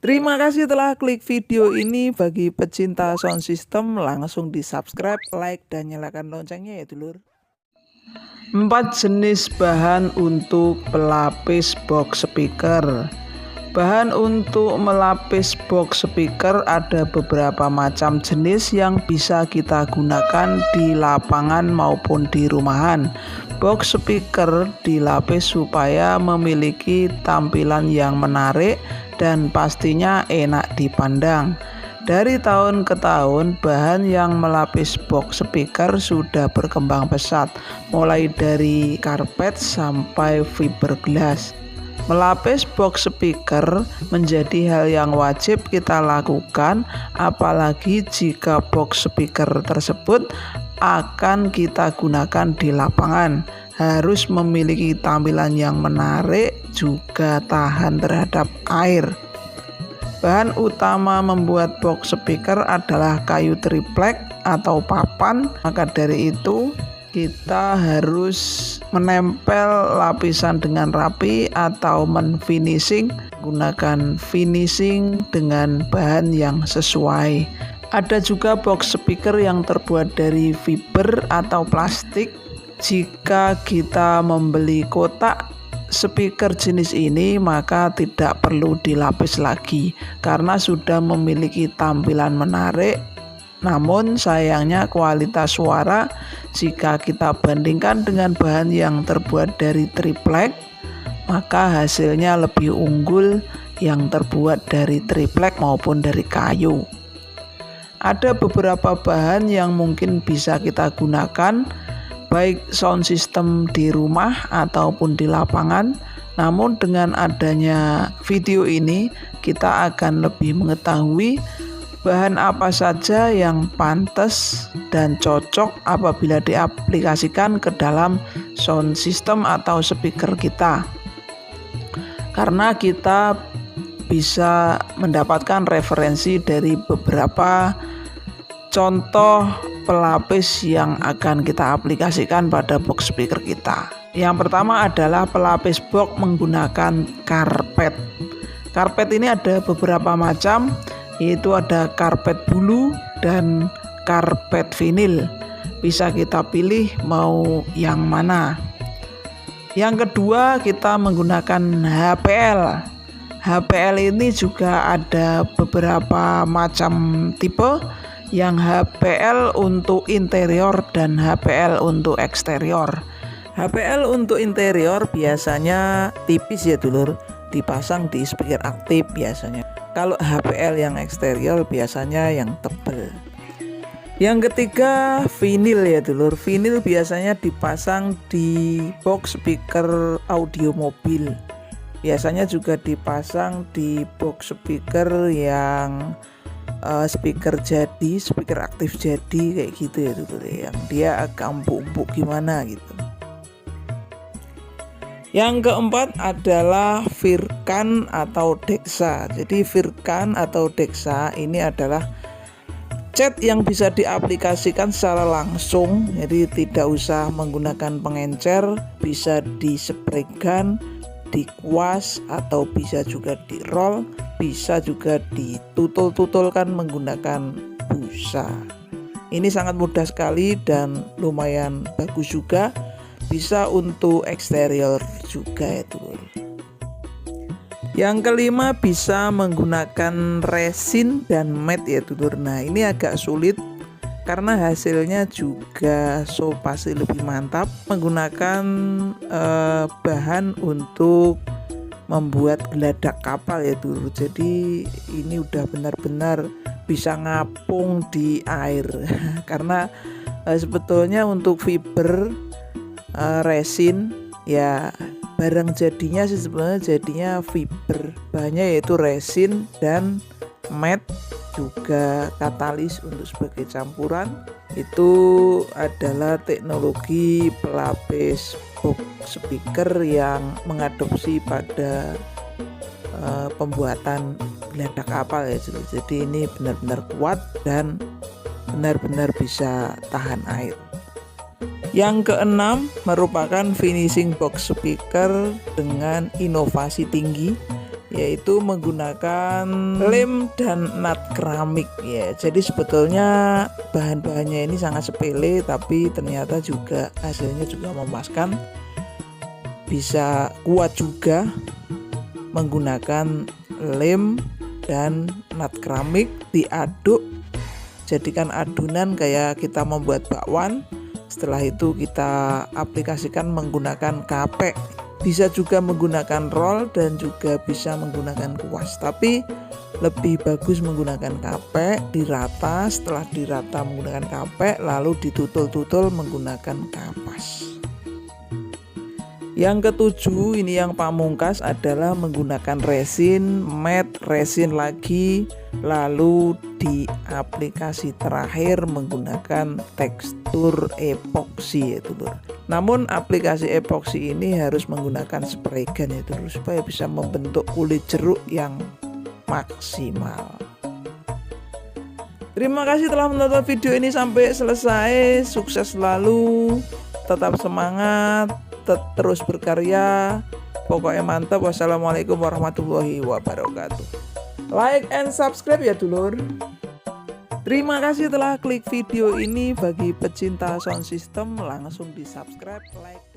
Terima kasih telah klik video ini. Bagi pecinta sound system langsung di subscribe, like, dan nyalakan loncengnya ya dulur. 4 jenis bahan untuk pelapis box speaker. Bahan untuk melapis box speaker ada beberapa macam jenis yang bisa kita gunakan di lapangan maupun di rumahan. Box speaker dilapis supaya memiliki tampilan yang menarik dan pastinya enak dipandang. Dari tahun ke tahun, bahan yang melapis box speaker sudah berkembang pesat, mulai dari karpet sampai fiberglass. Melapis box speaker menjadi hal yang wajib kita lakukan, apalagi jika box speaker tersebut akan kita gunakan di lapangan. Harus memiliki tampilan yang menarik, juga tahan terhadap air. Bahan utama membuat box speaker adalah kayu triplek atau papan. Maka dari itu kita harus menempel lapisan dengan rapi atau menfinishing, gunakan finishing dengan bahan yang sesuai. Ada juga box speaker yang terbuat dari fiber atau plastik. Jika kita membeli kotak speaker jenis ini, maka tidak perlu dilapis lagi karena sudah memiliki tampilan menarik. Namun sayangnya kualitas suara jika kita bandingkan dengan bahan yang terbuat dari triplek, maka hasilnya lebih unggul yang terbuat dari triplek maupun dari kayu. Ada beberapa bahan yang mungkin bisa kita gunakan baik sound system di rumah ataupun di lapangan. Namun dengan adanya video ini kita akan lebih mengetahui bahan apa saja yang pantas dan cocok apabila diaplikasikan ke dalam sound system atau speaker kita. Karena kita bisa mendapatkan referensi dari beberapa contoh pelapis yang akan kita aplikasikan pada box speaker kita. Yang pertama adalah pelapis box menggunakan karpet. Karpet ini ada beberapa macam, yaitu ada karpet bulu dan karpet vinil. Bisa kita pilih mau yang mana. Yang kedua, kita menggunakan HPL. HPL ini juga ada beberapa macam tipe, yang HPL untuk interior dan HPL untuk eksterior. HPL untuk interior biasanya tipis ya dulur, dipasang di speaker aktif biasanya. Kalau HPL yang eksterior biasanya yang tebal. Yang ketiga, vinil ya dulur. Vinil biasanya dipasang di box speaker audio mobil. Biasanya juga dipasang di box speaker yang speaker jadi, speaker aktif jadi kayak gitu ya dulur, yang dia agak empuk-empuk gimana gitu. Yang keempat adalah Firkan atau Dexa. Jadi Firkan atau Dexa ini adalah cat yang bisa diaplikasikan secara langsung, jadi tidak usah menggunakan pengencer, bisa dispraykan, dikuas, atau bisa juga di roll, bisa juga ditutul-tutulkan menggunakan busa. Ini sangat mudah sekali dan lumayan bagus juga. Bisa untuk eksterior juga ya dulur. Yang kelima, bisa menggunakan resin dan matte ya dulur. Nah ini agak sulit karena hasilnya juga pasti lebih mantap. Menggunakan bahan untuk membuat geladak kapal ya dulur. Jadi ini udah benar-benar bisa ngapung di air. Karena sebetulnya untuk fiber resin ya barang jadinya sih sebenarnya jadinya fiber, bahannya yaitu resin dan matte, juga katalis untuk sebagai campuran. Itu adalah teknologi pelapis box speaker yang mengadopsi pada pembuatan geladak kapal ya. Jadi ini benar-benar kuat dan benar-benar bisa tahan air. Yang keenam merupakan finishing box speaker dengan inovasi tinggi. yaitu menggunakan lem dan nut keramik ya. Jadi sebetulnya bahan-bahannya ini sangat sepele, tapi ternyata juga hasilnya juga memuaskan. Bisa kuat juga menggunakan lem dan nut keramik, diaduk, jadikan adonan kayak kita membuat bakwan. Setelah itu kita aplikasikan menggunakan kapek. Bisa juga menggunakan roll dan juga bisa menggunakan kuas, tapi lebih bagus menggunakan kapek. Dirata, setelah dirata menggunakan kapek, lalu ditutul-tutul menggunakan kapas. Yang ketujuh, ini yang pamungkas, adalah menggunakan resin, matte, resin lagi, lalu di aplikasi terakhir menggunakan tekstur epoksi ya dulur. Namun aplikasi epoksi ini harus menggunakan spray gun ya dulur, supaya bisa membentuk kulit jeruk yang maksimal. Terima kasih telah menonton video ini sampai selesai. Sukses selalu, tetap semangat, terus berkarya, pokoknya mantap. Wassalamualaikum warahmatullahi wabarakatuh. Like and subscribe ya dulur. Terima kasih telah klik video ini. Bagi pecinta sound system langsung di subscribe, like.